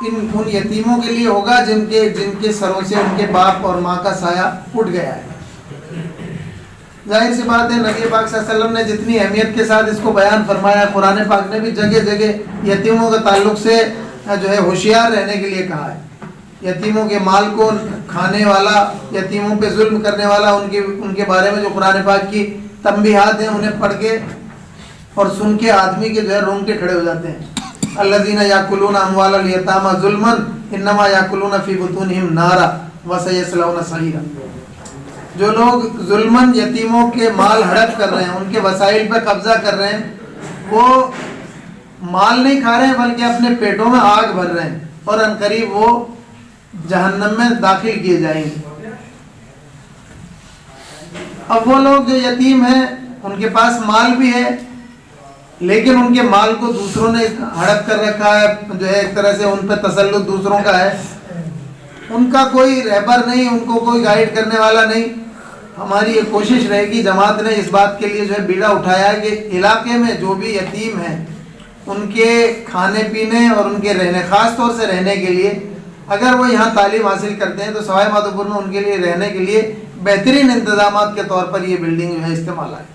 ان یتیموں کے لیے ہوگا جن کے سروں سے ان کے باپ اور ماں کا سایہ اٹھ گیا ہے۔ ظاہر سی بات ہے نبی پاک صلی اللہ علیہ وسلم نے جتنی اہمیت کے ساتھ اس کو بیان فرمایا، قرآن پاک نے بھی جگہ جگہ یتیموں کے تعلق سے جو ہے ہوشیار رہنے کے لیے کہا ہے۔ یتیموں کے مال کو کھانے والا، یتیموں پہ ظلم کرنے والا، ان کے بارے میں جو قرآن پاک کی تنبیہات ہیں انہیں پڑھ کے اور سن کے آدمی کے جو ہے رونگٹے کھڑے ہو جاتے ہیں۔ الذین یاکلون اموال الیتامی ظلما انما یاکلون فی بطونہم نارا وسیصلون سعیرا۔ جو لوگ ظلماً یتیموں کے مال ہڑپ کر رہے ہیں، ان کے وسائل پہ قبضہ کر رہے ہیں، وہ مال نہیں کھا رہے ہیں بلکہ اپنے پیٹوں میں آگ بھر رہے ہیں، اور عنقریب وہ جہنم میں داخل کیے جائیں گے۔ اب وہ لوگ جو یتیم ہیں ان کے پاس مال بھی ہے، لیکن ان کے مال کو دوسروں نے ہڑپ کر رکھا ہے، جو ہے ایک طرح سے ان پہ تسلط دوسروں کا ہے، ان کا کوئی رہبر نہیں، ان کو کوئی گائیڈ کرنے والا نہیں۔ ہماری یہ کوشش رہے گی، جماعت نے اس بات کے لیے جو ہے بیڑا اٹھایا ہے کہ علاقے میں جو بھی یتیم ہیں ان کے کھانے پینے اور ان کے رہنے، خاص طور سے رہنے کے لیے، اگر وہ یہاں تعلیم حاصل کرتے ہیں تو سوائے مادھوپور میں ان کے لیے رہنے کے لیے بہترین انتظامات کے طور پر یہ بلڈنگ جو ہے استعمال آئے۔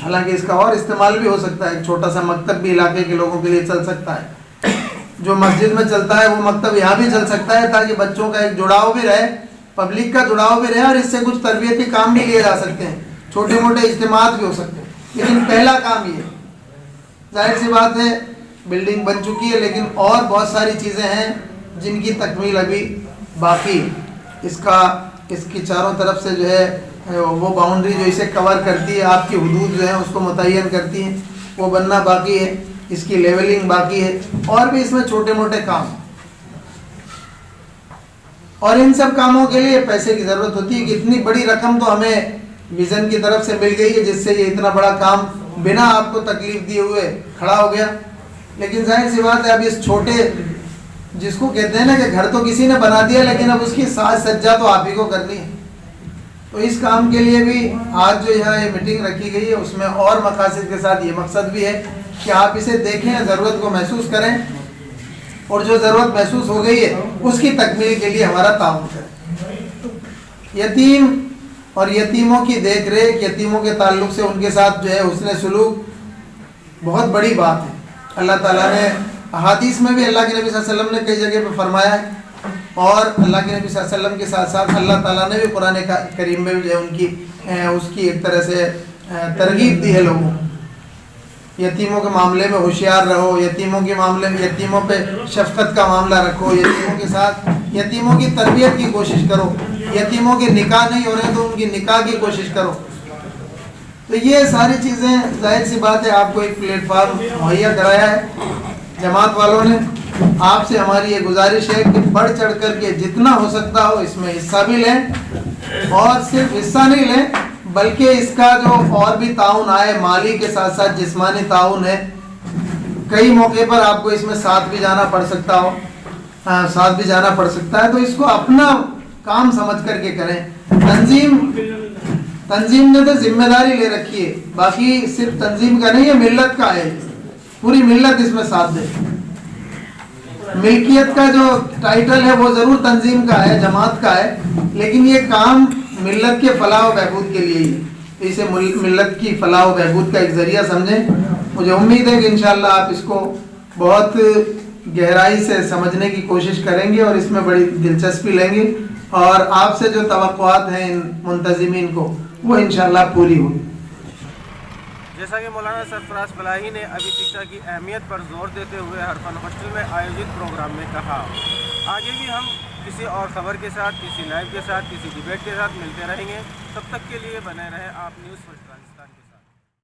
حالانکہ اس کا اور استعمال بھی ہو سکتا ہے، ایک چھوٹا سا مکتب بھی علاقے کے لوگوں کے لیے چل سکتا ہے، جو مسجد میں چلتا ہے وہ مکتب یہاں بھی چل سکتا ہے، تاکہ بچوں کا ایک جڑاؤ بھی رہے، پبلک کا جڑاؤ بھی رہے، اور اس سے کچھ تربیتی کام بھی لیے جا سکتے ہیں، چھوٹے موٹے اجتماعات بھی ہو سکتے ہیں۔ لیکن پہلا کام یہ، ظاہر سی بات ہے بلڈنگ بن چکی ہے، لیکن اور بہت ساری چیزیں ہیں جن کی تکمیل ابھی باقی ہے۔ اس کی چاروں طرف سے جو ہے وہ باؤنڈری جو اسے کور کرتی ہے، آپ کی حدود جو ہیں اس کو متعین کرتی ہیں، وہ بننا باقی ہے، اس کی لیولنگ باقی ہے، اور بھی اس میں چھوٹے موٹے کام، اور ان سب کاموں کے لیے پیسے کی ضرورت ہوتی ہے کہ اتنی بڑی رقم تو ہمیں ویژن کی طرف سے مل گئی ہے جس سے یہ اتنا بڑا کام بنا آپ کو تکلیف دیے ہوئے کھڑا ہو گیا۔ لیکن ظاہر سی بات ہے اب اس چھوٹے، جس کو کہتے ہیں نا کہ گھر تو کسی نے بنا دیا لیکن اب اس کی ساز سجا تو آپ ہی کو کرنی ہے، تو اس کام کے لیے بھی آج جو یہاں یہ میٹنگ رکھی گئی ہے اس میں اور مقاصد کے ساتھ یہ مقصد بھی ہے کہ آپ اسے دیکھیں، ضرورت کو محسوس کریں، اور جو ضرورت محسوس ہو گئی ہے اس کی تکمیل کے لیے ہمارا تعاون کریں۔ یتیم اور یتیموں کی دیکھ ریکھ، یتیموں کے تعلق سے ان کے ساتھ جو ہے حسن سلوک بہت بڑی بات ہے۔ اللہ تعالیٰ نے احادیث میں بھی اللہ کے نبی صلی اللہ علیہ وسلم نے کئی جگہ پہ فرمایا ہے، اور اللہ کے نبی صلی اللہ علیہ وسلم کے ساتھ ساتھ اللہ تعالیٰ نے بھی قرآن کریم میں جو ہے اس کی ایک طرح سے ترغیب دی ہے لوگوں کو۔ یتیموں کے معاملے میں ہوشیار رہو، یتیموں کے معاملے میں یتیموں پہ شفقت کا معاملہ رکھو، یتیموں کے ساتھ یتیموں کی تربیت کی کوشش کرو، یتیموں کے نکاح نہیں ہو رہے تو ان کی نکاح کی کوشش کرو۔ تو یہ ساری چیزیں ظاہر سی بات ہے آپ کو ایک پلیٹ فارم مہیا کرایا ہے جماعت والوں نے۔ آپ سے ہماری یہ گزارش ہے کہ بڑھ چڑھ کر کے جتنا ہو سکتا ہو اس میں حصہ بھی لیں، اور صرف حصہ نہیں لیں بلکہ اس کا جو اور بھی تعاون آئے، مالی کے ساتھ ساتھ جسمانی تعاون ہے۔ کئی موقع پر آپ کو اس میں ساتھ بھی جانا پڑ سکتا ہے، تو اس کو اپنا کام سمجھ کر کے کریں۔ تنظیم نے تو ذمہ داری لے رکھی ہے، باقی صرف تنظیم کا نہیں ہے، ملت کا ہے، پوری ملت اس میں ساتھ دے۔ ملکیت کا جو ٹائٹل ہے وہ ضرور تنظیم کا ہے، جماعت کا ہے، لیکن یہ کام ملت کے فلاح و بہبود کے لیے ہی ہے، اسے ملت کی فلاح و بہبود کا ایک ذریعہ سمجھیں۔ مجھے امید ہے کہ انشاءاللہ آپ اس کو بہت گہرائی سے سمجھنے کی کوشش کریں گے اور اس میں بڑی دلچسپی لیں گے، اور آپ سے جو توقعات ہیں ان منتظمین کو وہ انشاءاللہ پوری ہوگی۔ جیسا کہ مولانا سرفراز فلاحی نے ابھی شکشا کی اہمیت پر زور دیتے ہوئے ہر فن ہاسٹل میں آیوجت پروگرام میں کہا، آگے بھی ہم کسی اور خبر کے ساتھ، کسی لائیو کے ساتھ، کسی ڈیبیٹ کے ساتھ ملتے رہیں گے۔ تب تک کے لیے بنے رہے آپ نیوز فرسٹ پاکستان کے